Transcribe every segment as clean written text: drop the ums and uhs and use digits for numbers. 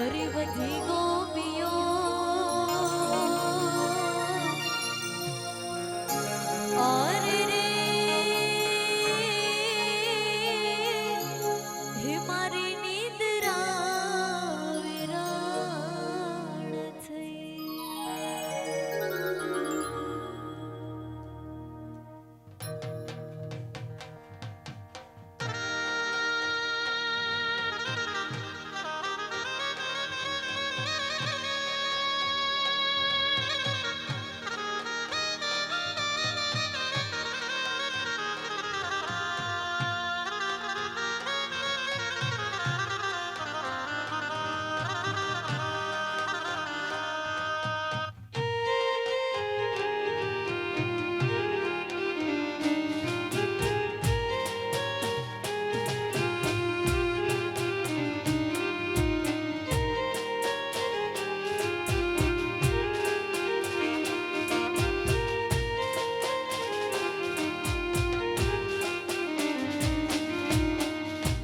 કરી બધી ગોપીઓ और रे हे मारी निद्रा विराण થઈ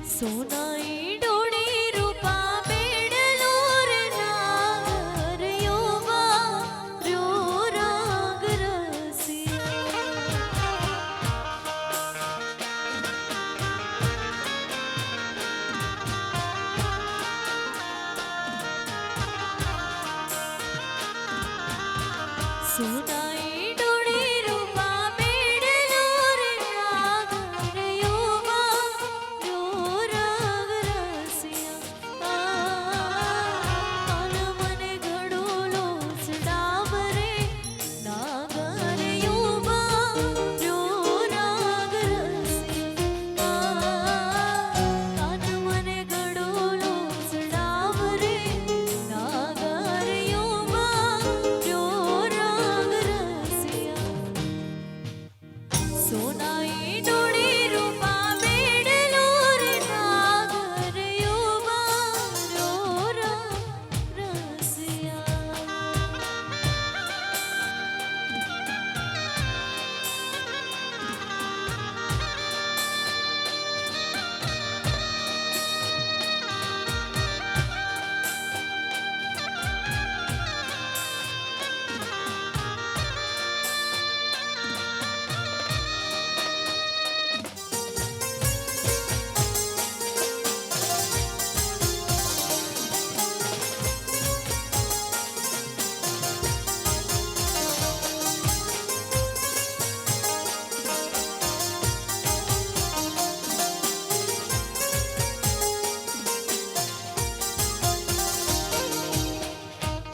સોનાઈ ડોળી રૂપા બેડલો રે નાગર યોવા ર્યો રાગ રસિયા સોનાઈ ડોળી રૂપા બેડલો રે નાગર યોવા ર્યો રાગ રસિયા મન મને ઘડોલો ચડાવ રે નાગર યોવા ર્યો રાગ રસિયા મન મને ઘડોલો ચડાવ રે નાગર યોવા ર્યો રાગ રસિયા સોનાઈ ડોળી રૂપા બેડલો રે નાગર યોવા ર્યો રાગ રસિયા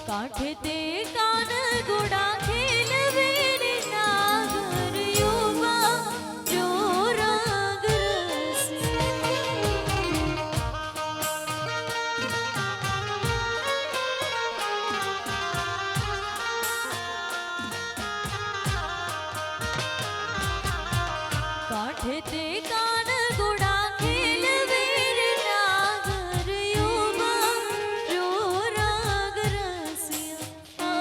કાંઠે તે કાન ગોડા ખેલવે રે નાગર યોવા ર્યો રાગ રસિયા કાંઠે તે કાન ગોડા ખેલવે રે નાગર યોવા ર્યો રાગ રસિયા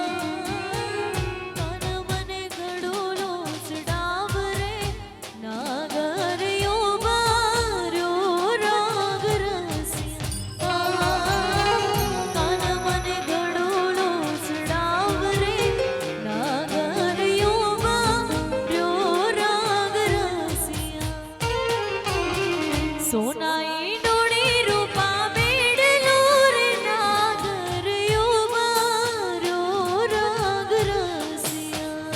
મન મને ઘડોલો ચડાવ રે નાગર યોવા ર્યો રાગ રસિયા મન મને ઘડોલો ચડાવ રે નાગર યોવા ર્યો રાગ રસિયા સોનાઈ ડોળી રૂપા બેડલો રે નાગર યોવા ર્યો રાગ રસિયા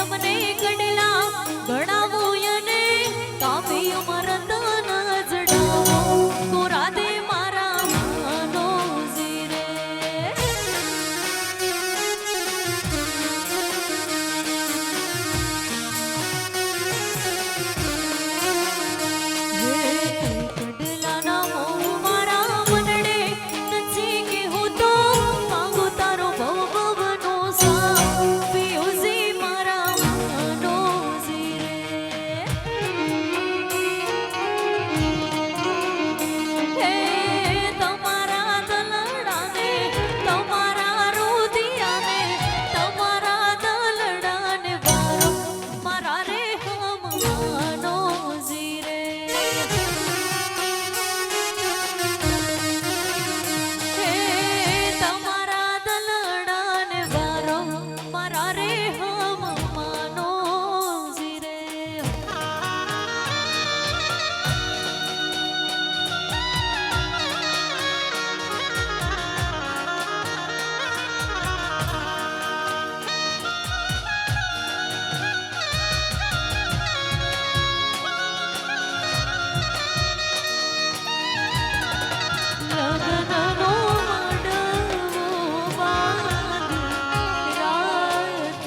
તમને કડલા ગણાવું અને કાવ્ય મરતન જડાવો કોરા દે મારા માનો જીરે કડલાના મોં મારા મનડે નથી કે હું તો માંગુ તારો ભવ ભવનો સા પિયુસી મારા માનો જીરે હે તમારા દલડાને તમારા રોદિયાને તમારા દલડાને વારો મારા રે હમ માનો જીરે હે તમારા દલડાને વારો મારા રે હમ માનો જીરે લગ્નનો મંડવો બાંધી રાત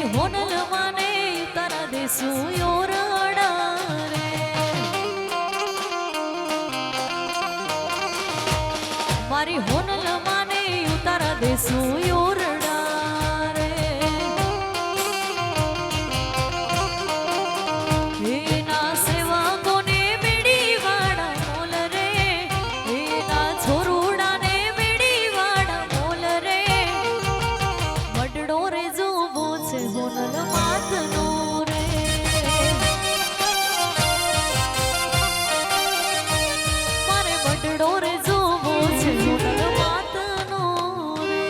મારી હોનલ માને તારા દેસુ યોરડા રે મારી હોનલ માને તારા દેસુ યોરડા રે એના સેવા કોને બેડી વાળા મોલ રે એના છોરુડાને બેડી વાળા મોલ રે મડડો રે જોવો છે હોનલ માતનો રે મારે મડડો રે જોવો છે હોનલ માતનો રે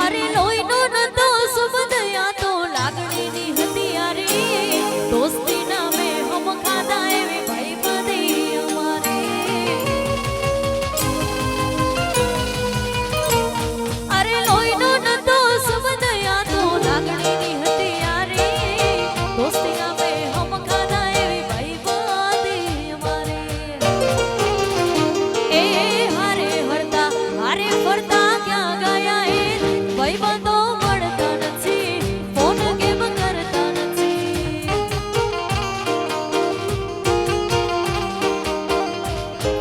અરે લોહીનો નતો સુબદ યા તો લાગણીની હતી યારી દોસ્તી નામે હમ ખાધા એવી ભાઈ બધી અમારે અરે લોહીનો નતો સુબદ યા તો લાગણીની હતી યારી દોસ્તી નામે હમ ખાધા એવી ભાઈ બધી અમારે એ હારે હરતા હારે ફરતા ક્યાં ગયા એ ભાઈબંધો મળતા નથી ફોન કેમ કરતા નથી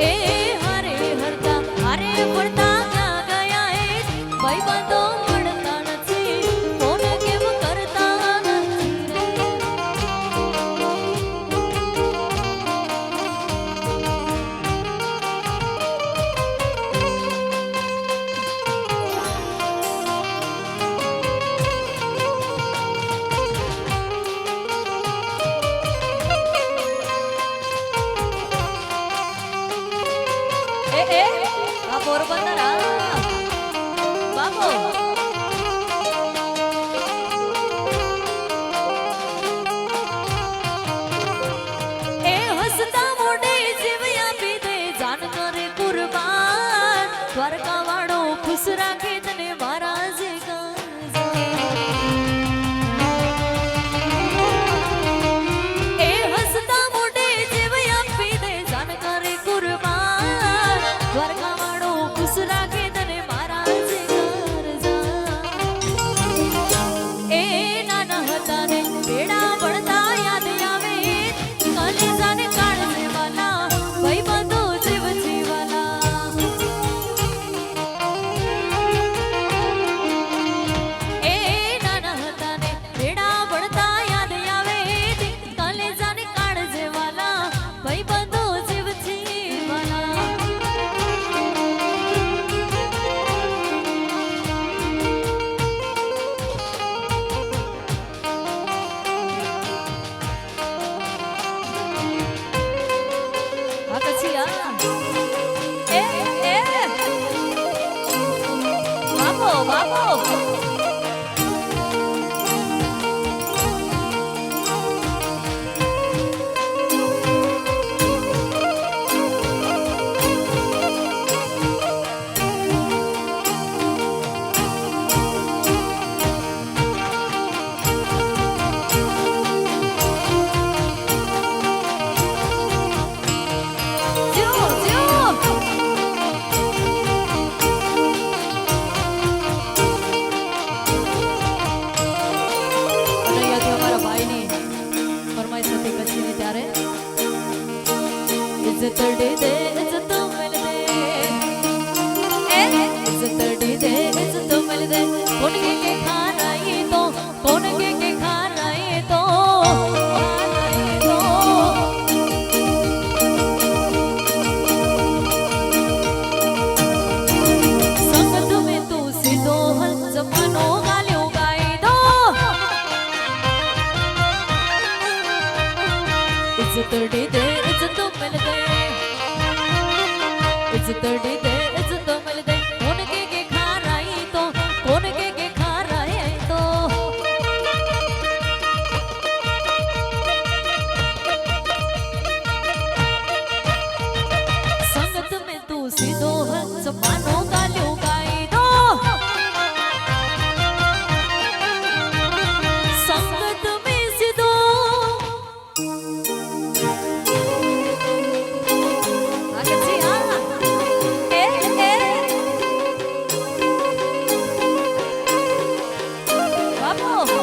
એ હારે હરતા હારે ફરતા ક્યાં ગયા એ ભાઈબંધો મળતા નથી ફોન કેમ કરતા નથી એ આ પોરબંદર બાબો એ હસતા મોઢે જીવ આપી દે જાન કરે કુરબાન દ્વારકા વાળો ખુશ રાખે તને મારા જે એ હસતા મોઢે જીવ આપી દે જાન કરે કુરબાન દ્વારકા વાળો ખુશ રાખે તને મારા જે એ નાના હતા ને બેડા પડતા યાદ આવે કલેજાને કાળજે વાલા ભાઈબંધો જીવ જીવાલા એ નાના હતા ને બેડા પડતા યાદ આવે કલેજાને કાળજે વાલા ભાઈબંધો જીવ જીવાલા આ પછી એ બાબો બાબો જો જો અહીંયાથી અમારા ભાઈની ફરમાઈશ હતી કચ્છની ત્યારે इज्जत दे दे इज्जत मिल दे इज्जत दे दे इज्जत मिल दे कौन के खा रही तो कौन के खा रही तो संगत में तू सीधो हल जमानो गालियों गाई दो इज्जत डी दे इज्जत मिल गए इज्जत डी दे इज्जत मिल गई कौन के खा रही तो कौन के खा रहे तो संगत में तू सीधो है जमानों का लुगाई दो संगत में सीधो आगे से हाँ ए बाबू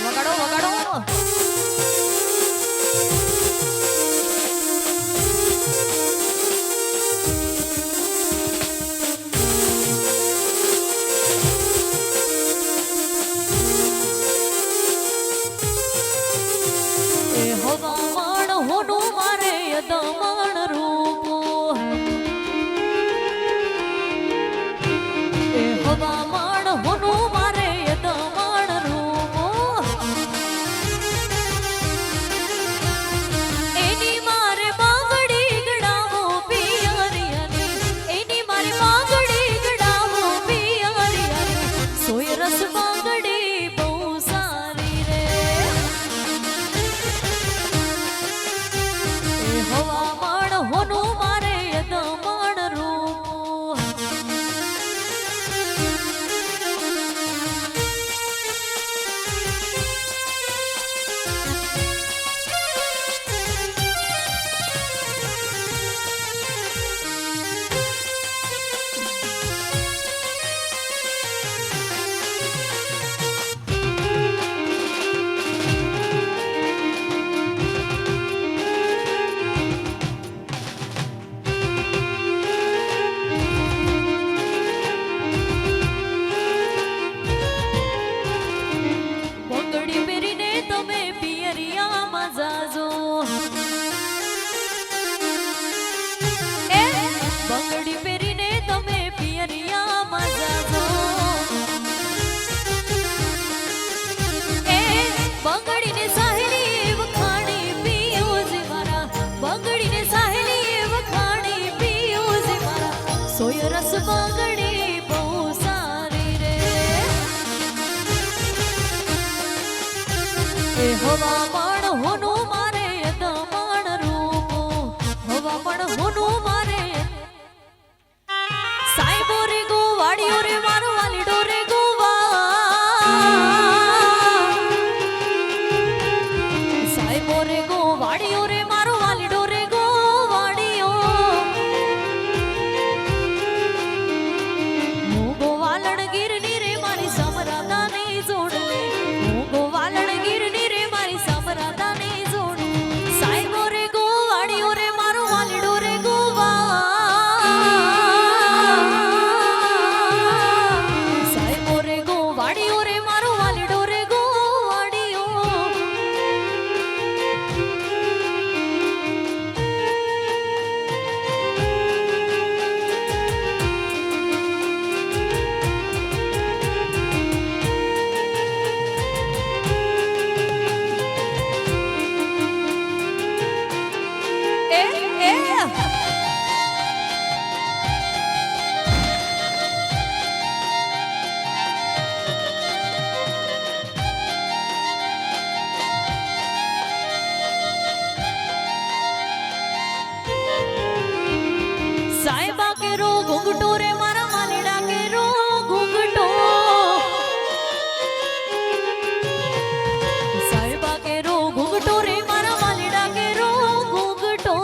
વગાડો વગાડો એ હવામાન હોનું મારે દમણ રૂપો એ હવામાન હોનું મારે દમણ રૂપો એની મારે બાંગડી ગડાવો પિયરિયાની એની મારે બાંગડી ગડાવો પિયરિયાની સોય રસ બાંગડી બહુ સારી રે હવામણ હોનું મારે દમણ રૂપો હવામણ હોનું મારે સાહેબો રે ગોવાળિયો રે મારો વાલીડો રે ગોવા સાહેબો રે ગોવાળિયો રે મારો વાલીડો રે ગોવાળિયો હું ગોવાલણ ગીરની રે મારી સમરાદાને જોડ લે હું ગોવાલણ ગીરની રે મારી સમરાદાને જોડ સાહેબો રે ગોવાળિયો રે મારો વાલીડો રે ગોવા સાહેબો રે ગોવાળિયો રે મારો વાલીડો રે ગોવાળિયો સાહેબા કેરો ઘૂંઘટો રે મારા વાલીડા કેરો ઘૂંઘટો સાહેબા કેરો ઘૂંઘટો રે મારા વાલીડા કેરો ઘૂંઘટો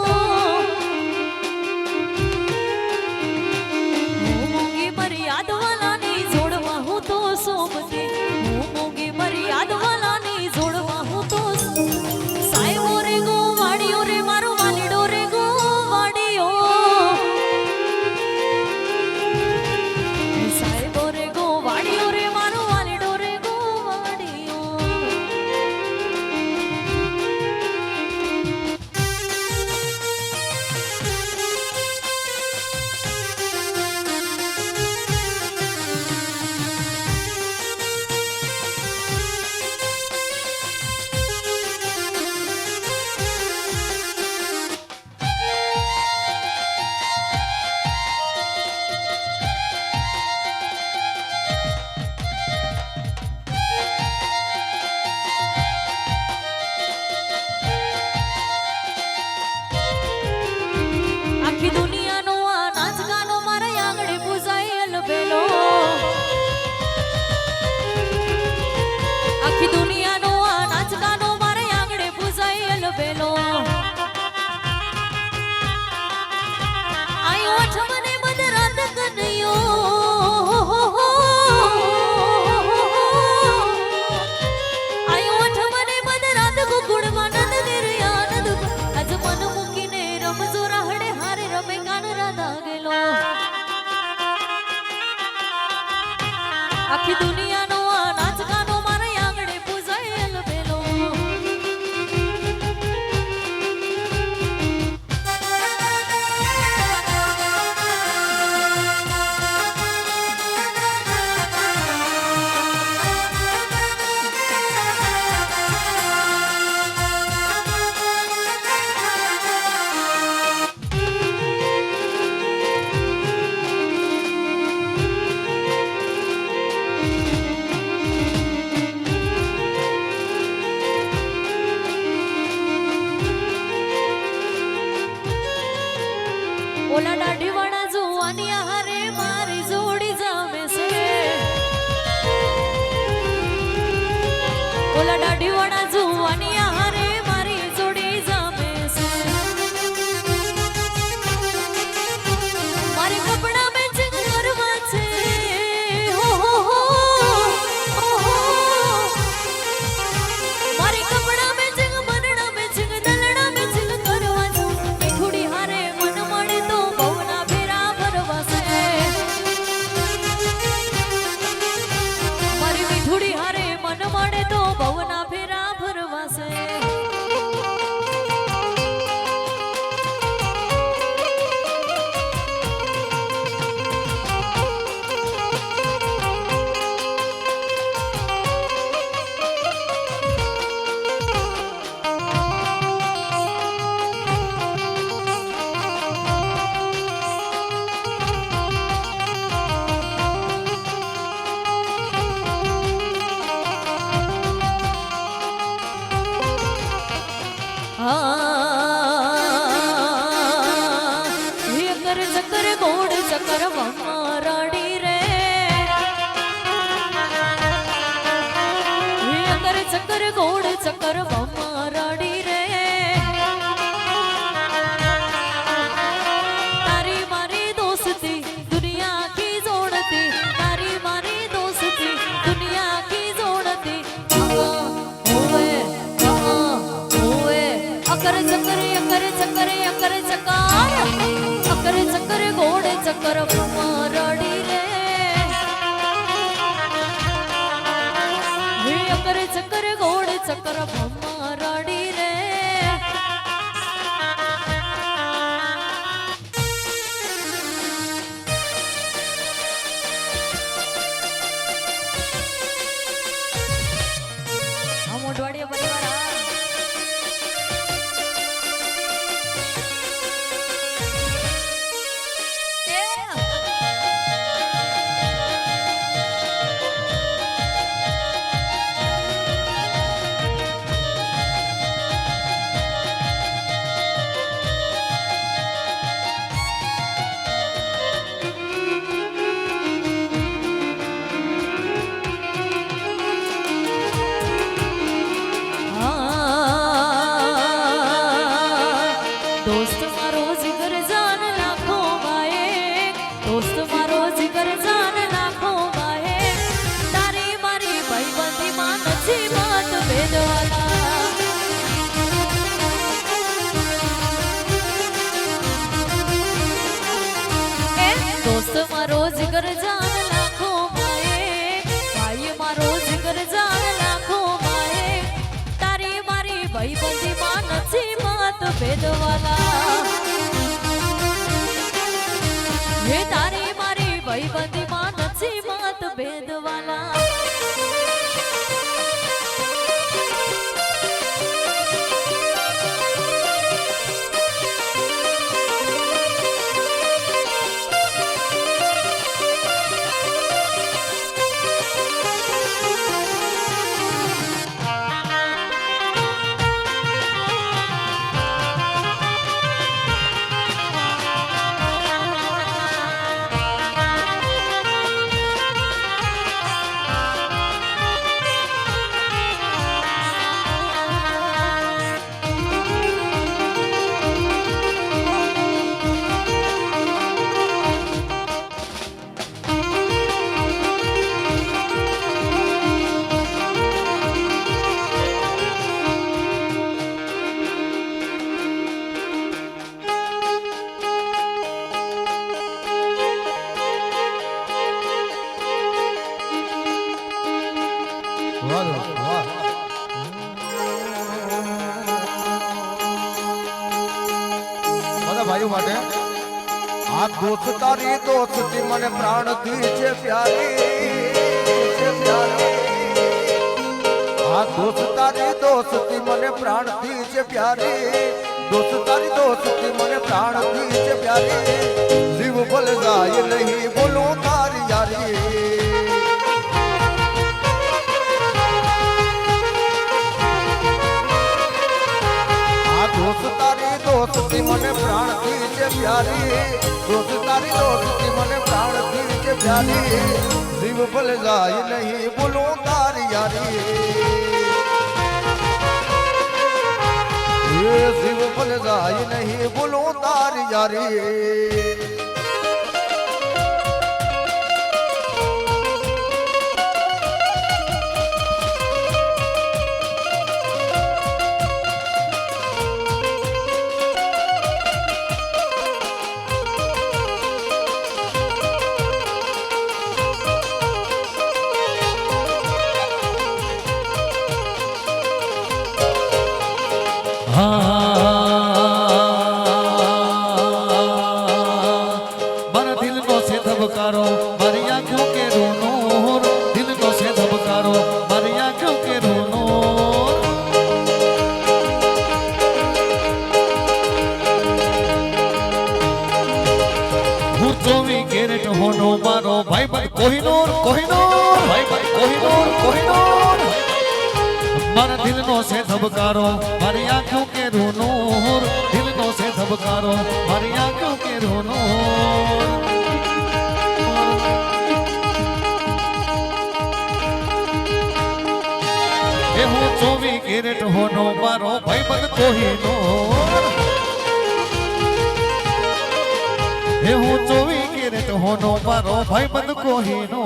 હું મોંઘી મર્યાદ વાલાની જોડવા હું તો સોમતી હું મોંઘી મર્યાદ વાલાની જોડવા હું તો સાહેબો રે ગોવાળિયો રે મારો વાલીડો રે ગોવાળિયો સાહેબો રે ગોવાળિયો રે મારો વાલીડો રે ગોવાળિયો આખી દુનિયાનો આ નાચ ગાનો મારા આંગણે પૂજાયેલ બેલો આખી દુનિયાનો આ નાચ ગાનો મારા આંગણે પૂજાયેલ બેલો આયો અઠમને મદરાત કનયો આયો અઠમને મદરાત ગોકુળમાં નંદ નિર્યાનંદ આજ મન મૂકીને રમજો રાહડે હારે રમે કાન રાધા ગેલો આખી દુનિયાનો આ નાચ ગાનો મારા આંગણે પૂજાયેલ બેલો कर चक्कर गोड़ चक्कर राड़ी रे कर चक्कर गोड़ चक्कर राड़ी रे तारी मारी दोस्ती दुनिया की जोड़ती तारी मारी दोस्ती दुनिया की जोड़ती होवे अकर चक्कर अकर चक्कर अकर चक्कर अकर चक्कर घोड़े चक्कर राड़ी रे अकर चक्कर घोड़े चक्कर राड़ी रे हम मोटवाड़िया परिवार दोस्त मारो जिगर जान लाखो गाए दोस्त मारो जिगर जान लाखो गाए तारी मारी भाई बंदी मां नची बात भेदवाला दोस्त मारो जिगर जान लाखो गाए भाई मारो जिगर जान लाखो गाए तारी मारी भाई बंदी मां नची बात भेदवाला ये तारी मारी भाई बंदी मां नची बात भेदवाला भाई माटे आ दोस्तारी दोस्ती मन प्राण थी छे प्यारी आ दोस्तारी दोस्ती मन प्राण थी छे प्यारी दोस्तारी दोस्ती मन प्राण थी छे प्यारी जीव भल जाए नहीं बोलो तारी यारी दोस्तारी दोस्ती मने प्राण थी छे प्यारी दोस्तारी दोस्ती मने प्राण थी छे प्यारी जीव भल जाए नहीं बोलो तारी यारी ये जीव भल जाए नहीं बोलो तारी यारी मारा दिल नो से धबकारो मारी आंखों के रोनोर दिल नो से धबकारो मारी आंखों के रोनोर હું ચોવી કેરેટ હોનો મારો ભાઈ ભાઈ કોહિનૂર કોહિનૂર ભાઈ ભાઈ કોહિનૂર કોહિનૂર મારા દિલનો છે ધબકારો મારી આંખોं के रोनो ધબકારો મારી આંખો કે રોનો એ હું 24 કેરેટ હોનો મારો ભાઈબંધ કોહીનો એ હું 24 કેરેટ હોનો મારો ભાઈબંધ કોહીનો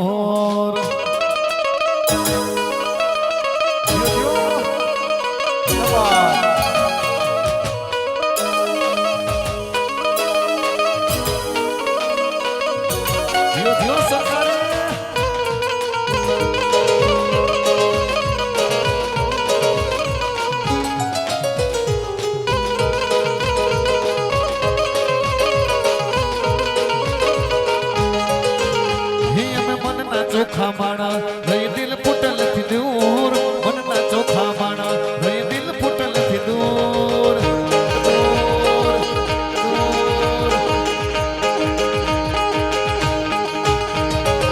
ચોખા માણા રહી દિલ ફૂટલ થી દૂર મનના ચોખા માણા રહી દિલ ફૂટલ થી દૂર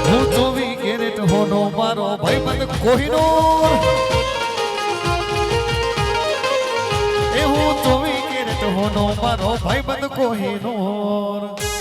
હું 24 કેરેટ હોનો મારો ભાઈબંધ કોહિનૂર એ હું 24 કેરેટ હોનો મારો ભાઈબંધ કોહિનૂર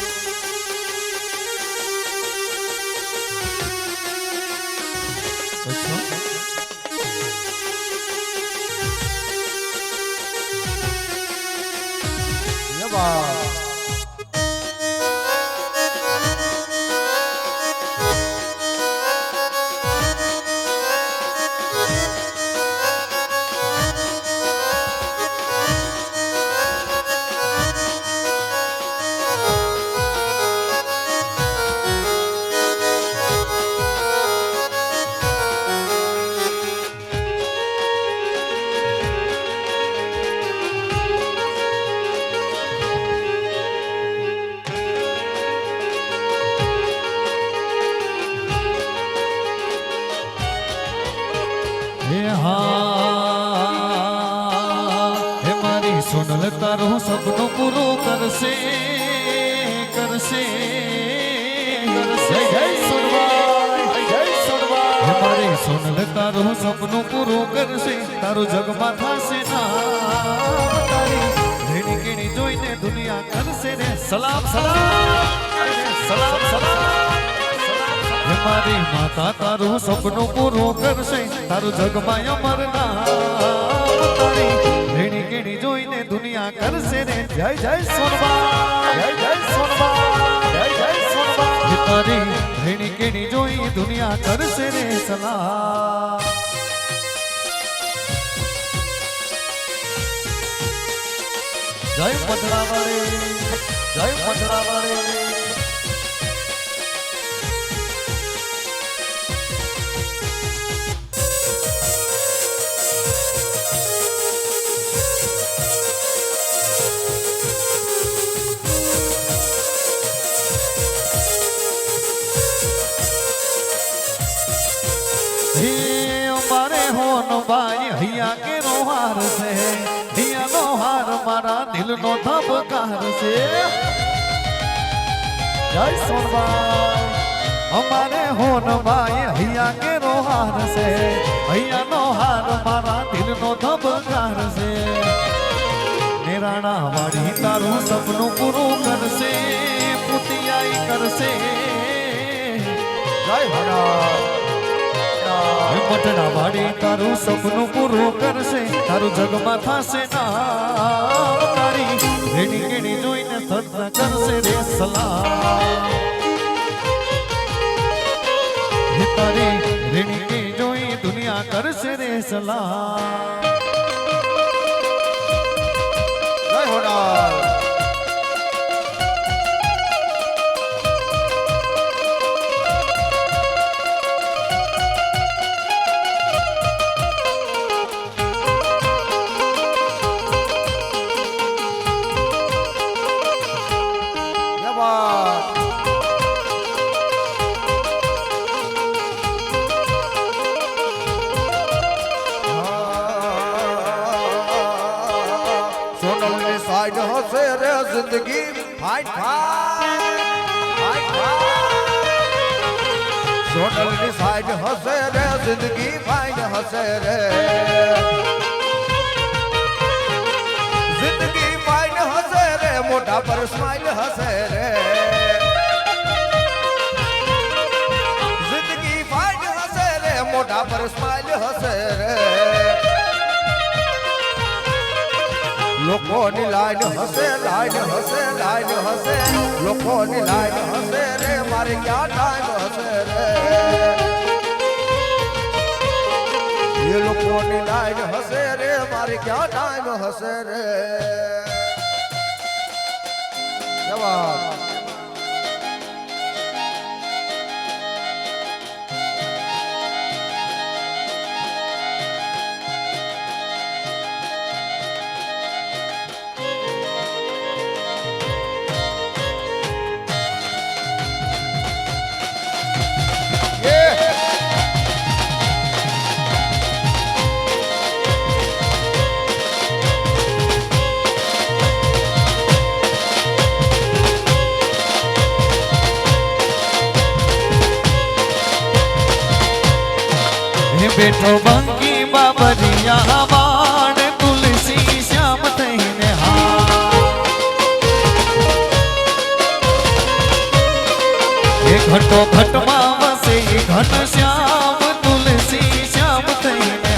સોનલ તારું સપનું પૂરું કરશે કરશે જય સોનવાઈ જય સોનવાઈ મારી સોનલ તારું સપનું પૂરું કરશે તારું જગમાં થશે નામ તારી રેડી કેડી જોઈને દુનિયા કરશે રે સલામ સલામ સલામ સલામ મારી માતા તારું સપનું પૂરું કરશે તારું જગમાં અમર નામ તારી રેડી કેડી જોઈને દુનિયા કરશે રે જય જય સોનવા જય સોનવા જય સોનવા તારી રેડી કેડી જોઈ દુનિયા કરશે રે સલામ જય પધરાવાળી જય પધરાવાળી હૈયા કે નો હાર છે હૈયા નો હાર મારા દિલ નો ધબકાર છે જય સોનબાઈ અમારે હોનબાઈ હૈયા કે નો હાર છે હૈયા નો હાર મારા દિલ નો ધબકાર છે નિરાણા વાળી તારું સપનું પૂરું કરશે પુતિયાઈ કરશે જય ભગવાન મટડા વાળી તારું સપનું પૂરું કરશે તારું જગમાં થશે નામ તારી રેડી કેડી જોઈને સત્તા કરશે રે સલામ તારી રેડી કેડી જોઈ દુનિયા કરશે રે સલામ જય હોનાર હસે રે જિંદગી ફાઈટ ફાઈટ સોનલની સાઈડ હસે રે જિંદગી ફાઈટ હસે રે જિંદગી ફાઈટ હસે રે મોઢા પર સ્માઈલ હસે રે જિંદગી ફાઇન હસે રે મોઢા પર સ્માઈલ હસે રે લોકોની લાઈન હસે લાઈન હસે લાઈન હસે લોકોની લાઈન હસે રે મારે ક્યાં ટાઈમ હસે રે ये लोકોની લાઈન હસે રે મારે ક્યાં ટાઈમ હસે રે જવાબ બેઠો બંકી બાબરિયા વાણ તુલસી શ્યામ થઈને એ ઘટો ઘટમાં વસે ઘન શ્યામ તુલસી શ્યામ થઈને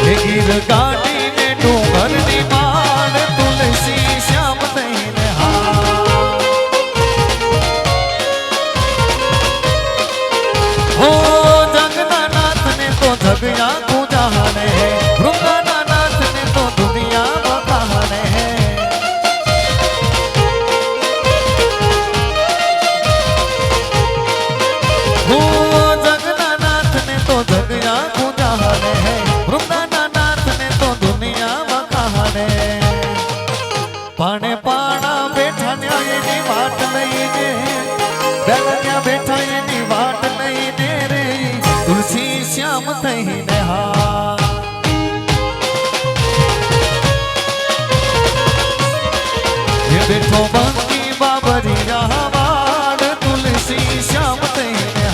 એ ગીર ગાડીને ડુંગરની માણ તુલસી શ્યામ થઈને हो जगना नाथ ने तो जगया को जाने वृंदाना नाथ ने तो दुनिया बताने हो जगना नाथ ने तो जगया को जाने वृंदाना नाथ ने तो दुनिया बताने पाने पाना बैठा न्याय ની વાત લઈને દરમિયા બેઠા એની વાત લઈને રે તુલસી શ્યામ થઈને એ બેઠો બંકી બાબરિયા વાડ તુલસી શ્યામ થઈને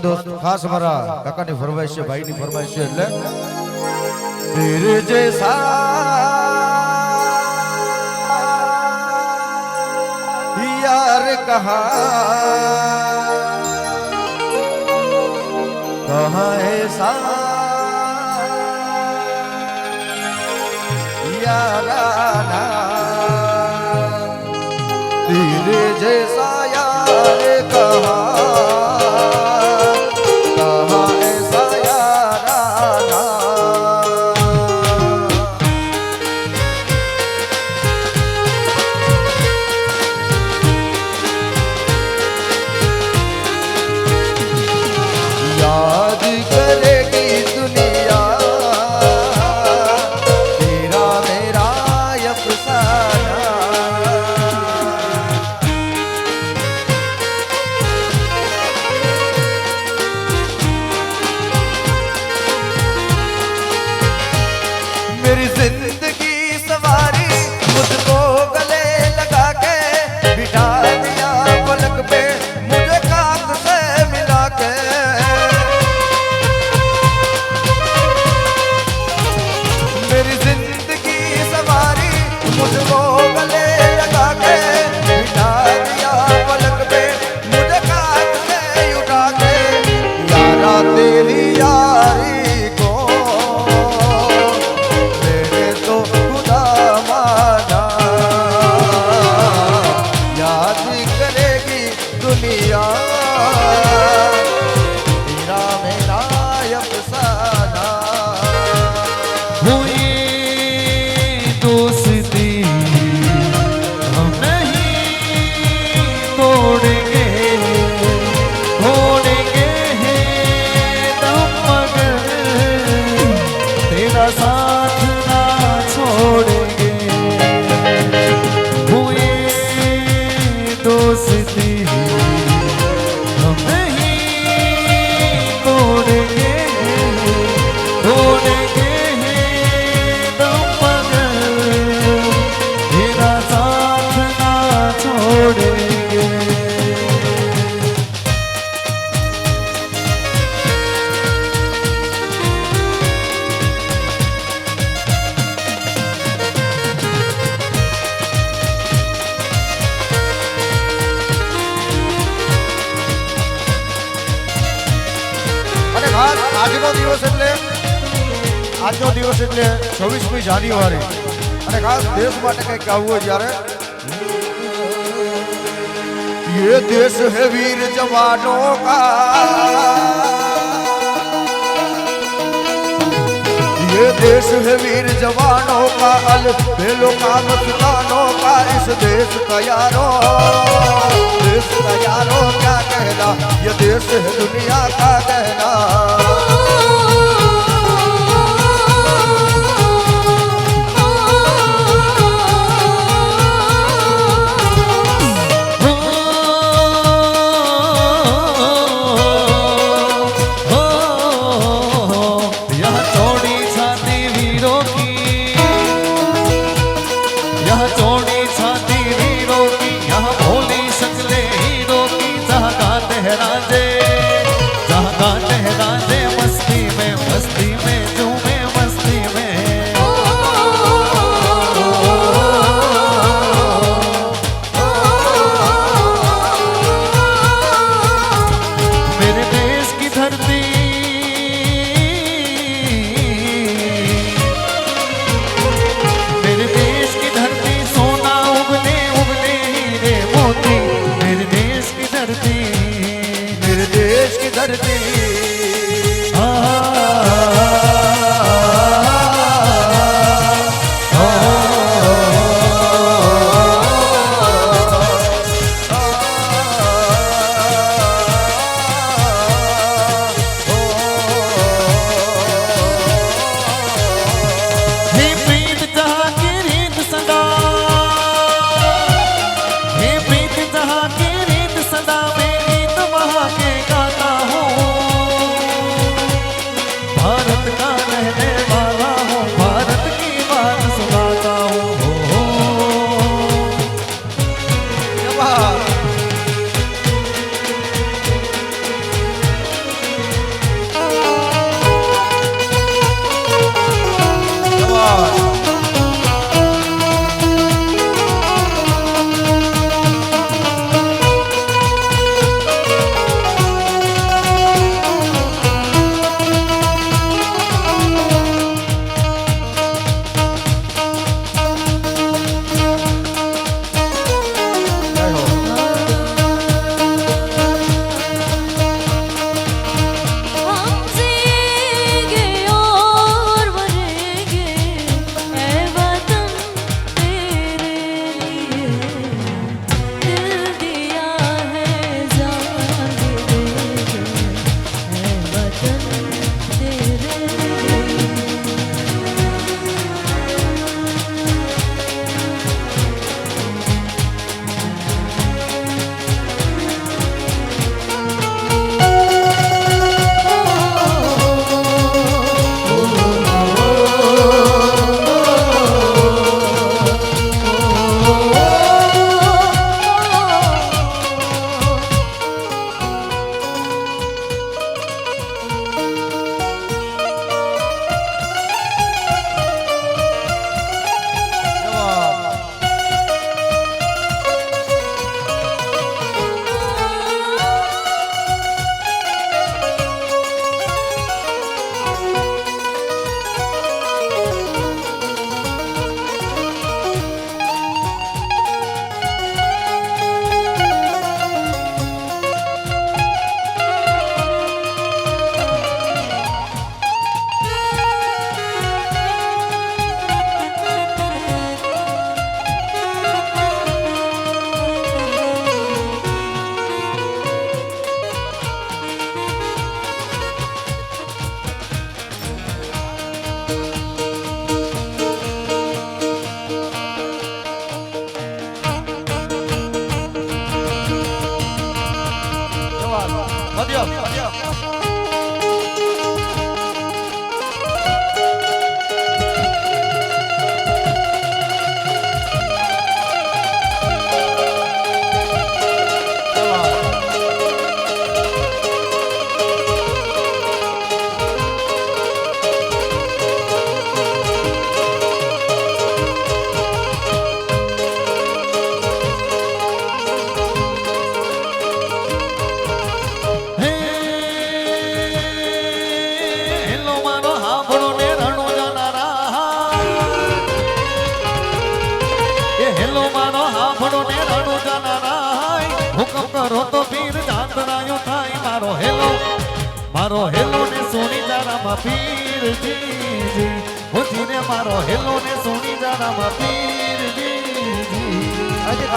दोस्त खास हमारा काका ने फरमाइश है भाई ने फरमाइश है એટલે तेरे जैसा यार कहाँ ऐसा याराना तेरे जैसा यार कहाँ सा दोस्ती हम नहीं तोड़ेंगे, तोड़ेंगे दम मगर तेरा साथ ना छोड़ेंगे। हुए दोस्ती हम नहीं तोड़ेंगे, तोड़ेंगे दम मगर तेरा साथ ना छोड़ेंगे। અને ખાસ આજનો દિવસ એટલે 26મી જાન્યુઆરી અને ખાસ દેશ માટે કંઈક ગાવું હોય જ્યારે ये देश है वीर जवानों का, ये देश है वीर जवानों का, अलबेलों का मस्तानों का, इस देश का यारो, देश का यारो क्या कहना, ये देश है दुनिया का कहना। चौड़ी छाती वीरों की, यहाँ भोली शक्लें हीरों की, जहाँ गाते हैं राजे, जहाँ गाते हैं राजे मस्ती में झूमे मस्ती में। मेरे देश की धरती, मेरे देश की धरती सोना उगले उगले हीरे मोती, मेरे देश की धरती, मेरे देश की धरती हे प्रीत जहाँ की रीत सदा, हे प्रीत जहाँ की रीत सदा, मैं गीत वहाँ के गाता हूँ। મોરો ને રાણો જાના રાય હુકમ કરો તો પીર જાતરાયો થાય મારો હેલો ને સોની જારામાં પીરજી હોજીને મારો હેલો ને સોની જારામાં પીરજી અહીંથી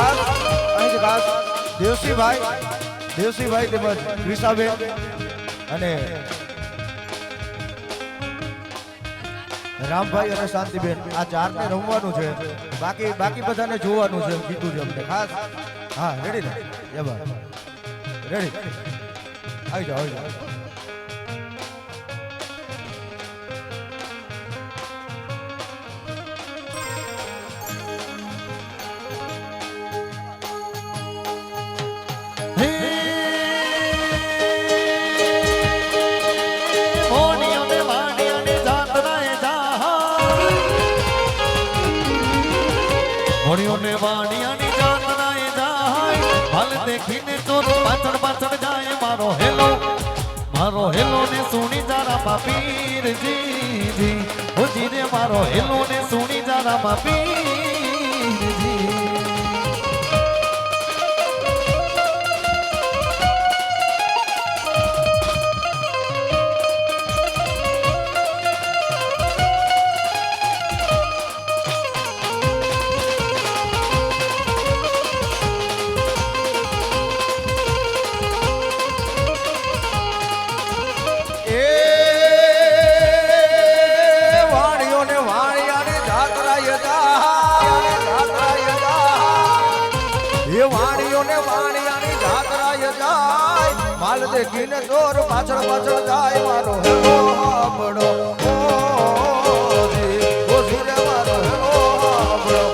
ખાસ દેવસીભાઈ તેમજ ક્રિષાબેન અને રામભાઈ અને શાંતિબેન આ ચારને રમવાનું છે, બાકી બધાને જોવાનું છે એમ કીધું છે અમને ખાસ. હા રેડી ને રેડી આવી જાઓ. મોડિયોને વાણિયાની જાતરાએ જાય હાલ દેખીને ચોર પાછળ જાય મારો હેલો ને સુણી જારામાં પીરજી હોજીને મારો હેલો ને સુણી જારામાં પીરજી. માલ દેખીને ચોર પાછળ જાય મારો હેલો હાંભળો મારો હેલો હાંભળો.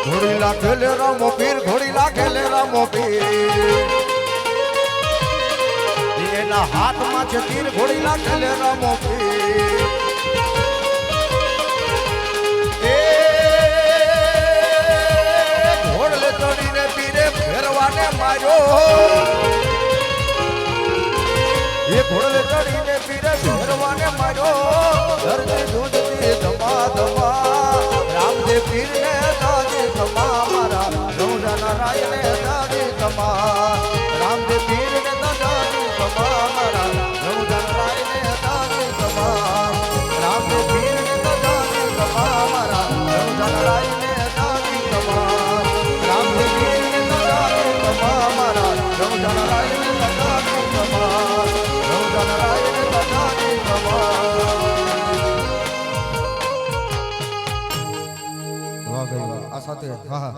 ઘોડી લાખેલે રામો પીર એના હાથમાં છે તીર ઘોડી લાખેલે રામો પીર. ઘોડલે ચડીને પીરે ફેરવાને માર્યો ઘોડલે ચડીને પીરે ફેરવાને માર્યો ધરતી દૂધથી ધમા રામદેવ પીરને દાદી ધમા મારા રૌજાના રાયને દાદી ધમા રામદેવ પીરને દાદી ધમા મારા રૌજાના રાયને દાદી ધમા રામદેવ પીરને દાદી ધમા મારા રૌજાના રાયને દાદી ધમા રામદેવ પીરને દાદી ધમા મારા રૌજાના રાયને દાદી ધમા રૌજાના રાયને દાદી ધમા. આ સાથે હા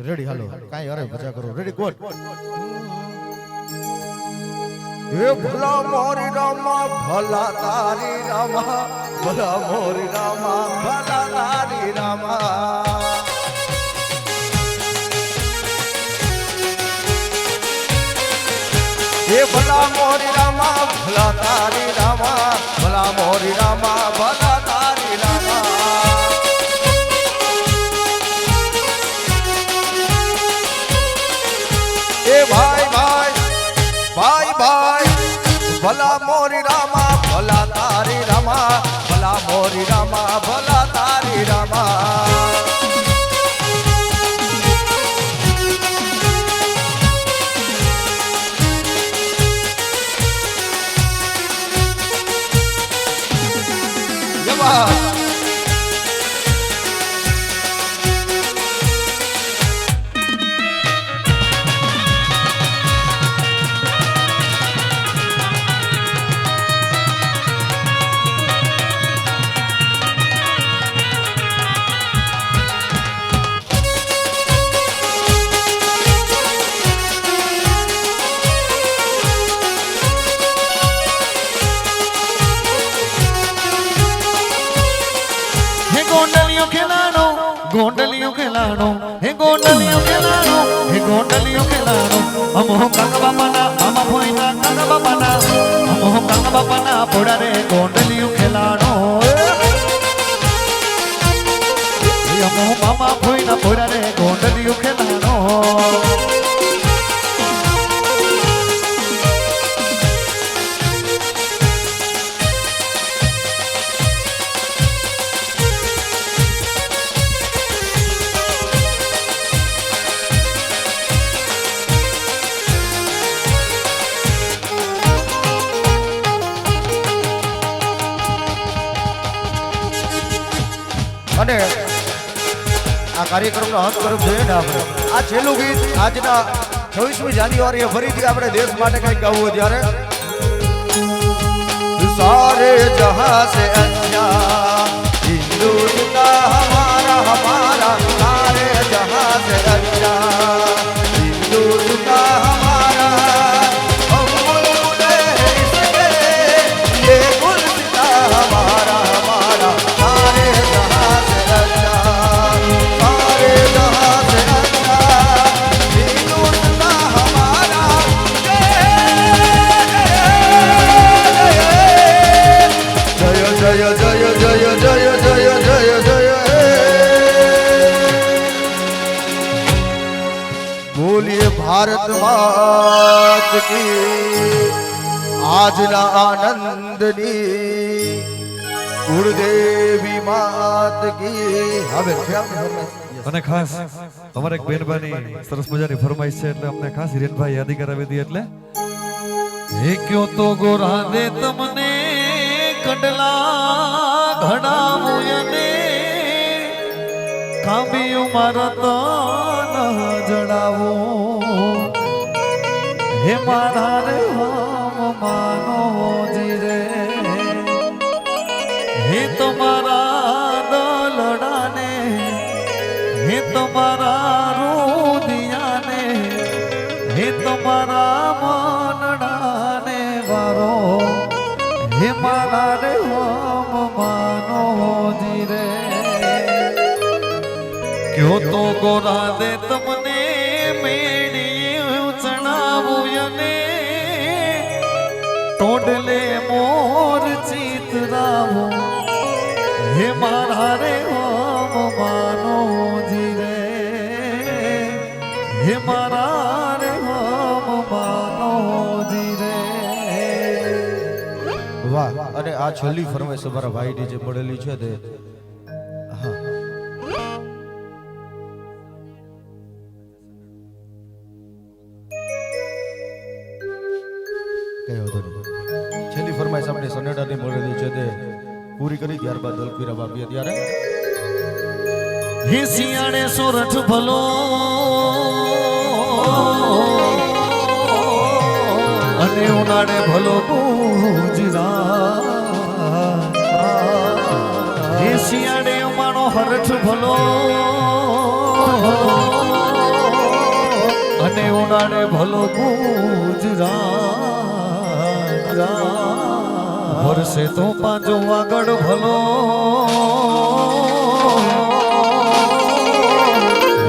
રેડી હાલો કાઈ અરે મજા કરો રેડી ગોડ. એ ભલા મોરી રામા ભલા તારી રામા ભલા મોરી રામા ભલા તારી રામા. એ ભલા મોરી રામા ભલા તારી રામા ભલા મોરી રામા ભલા તારી રામા. એ ભાઈ ભલા મોરી રામા ભલા તારી રામા ભલા મોરી રામા ભલા તારી રામા. गोंडलियों खिलानो हे गोंडलियों खिलानो हे गोंडलियों खिलानो हम हो गंगा बापाना हम भोइना गंगा बापाना हम हो गंगा बापाना पोड़ा रे गोंडलियों खिलानो हम हो मामा भोइना पोड़ा रे गोंडलियों खिलानो અને આ કાર્યક્રમનો અંત કરવો જોઈએ ને આપણે આ છેલ્લું ગીત આજના 26મી જાન્યુઆરીએ ફરીથી આપણે દેશ માટે કંઈક ગાવું ત્યારે सारे जहां से अच्छा हिंदुस्तान हमारा हमारा सारे जहां से अच्छा हिंदुस्तान हमारा हम बुलबुले हैं इसके ये गुलसितां हमारा हमारा सारे जहां से अच्छा सारे जहां से अच्छा हिंदुस्तान हमारा जय जय जय जय जय जय जय जय बोलिए भारत मात की આજના આનંદની ગુરુદેવી માત કી હવે અને ખાસ અમારે એક બેનબાની સરસ મજાની ફરમાઈશ છે એટલે અમને ખાસ હિરેનભાઈ યાદી કરાવી દી એટલે હે ક્યો તો ગોરા દે તમને કંડલા ઘડા મુયને કાંબિયું મારા તન જડાવો હે મારા રે હમ માનો જીરે હે તમારા દલડાને હે તમારા રૂદિયાને હે તમારા મનડાને વારો હે મારા રે હમ માનો જીરે ક્યો તો ગોરા દે તમને મેળીએ ચણાવું અને ટોડલે મોર ચિતરાવો હે મારા રે હમ માનો જીરે હે મારા રે હમ માનો જીરે વાહ અને આ છેલ્લી ફરમાઈશ અમારા ભાઈની જે પડેલી છે તે હા કયો તો છેલ્લી ફરમાઈશ આપણે સનેડાની મળેલી છે તે પૂરી કરી ત્યારબાદ દલપીરા બાપીએ ત્યારે હે શિયાળે સોરઠ ભલો અને ઉનાળે ભલો ગુજરાત હે શિયાળે અમારો હરઠ ભલો અને ઉનાળે ભલો ગુજરાત વર્ષે તો પાંચો આગળ ભલો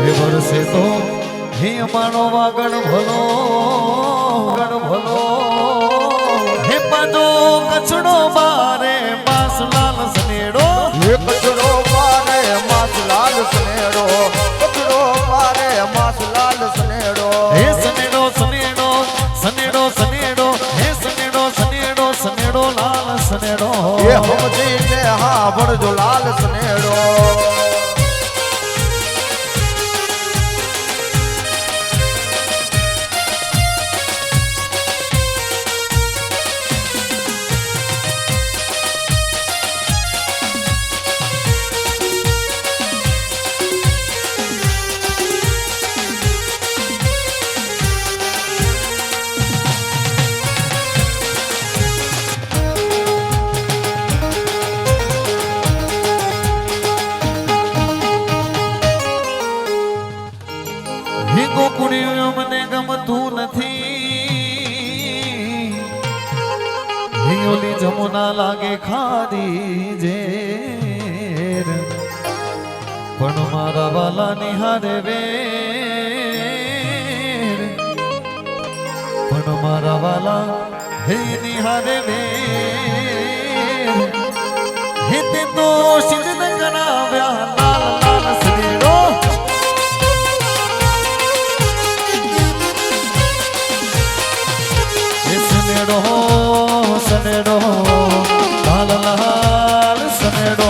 હે વર્ષે તો હે અમારો વાગડ ભલો ભલો હે પાંચો કચડો બારે માસ લાલ સનેડો હે કચરો મારે માસ લાલ સનેડો કચરો મારે માસ લાલ સનેડો હે સનેડો સનેડો સનેડો સનેડો હે સનેડો સનેડો સનેડો લાલ સનેડો એ હમજીને હા ભરજો લાલ સનેડો ગોકુળિયું મને ગમતું નથી ઓલી જમુના લાગે ખાધી ઝેર પણ મારા વાલા નિહારે વેર પણ મારા વાલા હે નિહારે વેર હે તે તો સિદ્ધ કરાવ્યા લાલ લાલ સનેડો સનેડો સનેડો લાલ લાલ સનેડો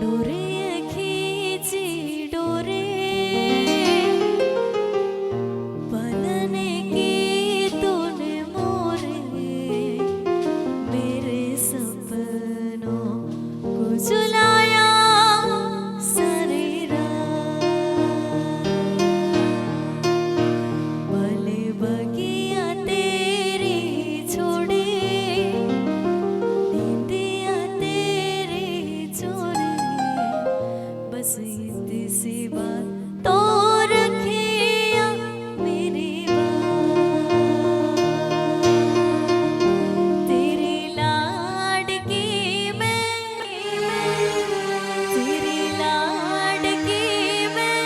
डोरे खींची डोरे बनने की तूने मोरे मेरे सपनों को झुलाया सारी रात भले बगिया तेरी छोड़े नींदिया तेरी छोड़े बस इतनी सी बात तो रखिया मेरी बात तेरी लाडकी मैं तेरी लाडकी मैं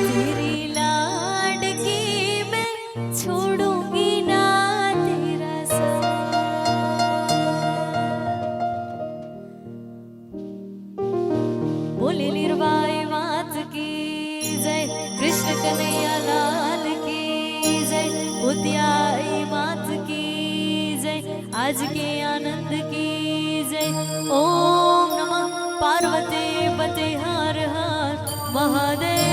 तेरी लाडकी मैं छोड़ूंगी ना तेरा साथ बोले निर्वाय मात की जय कृष्ण कन्हैया लाल की जय उद्याई मात की जय आज के आनंद की जय ओम नमः पार्वती पते हर हर महादेव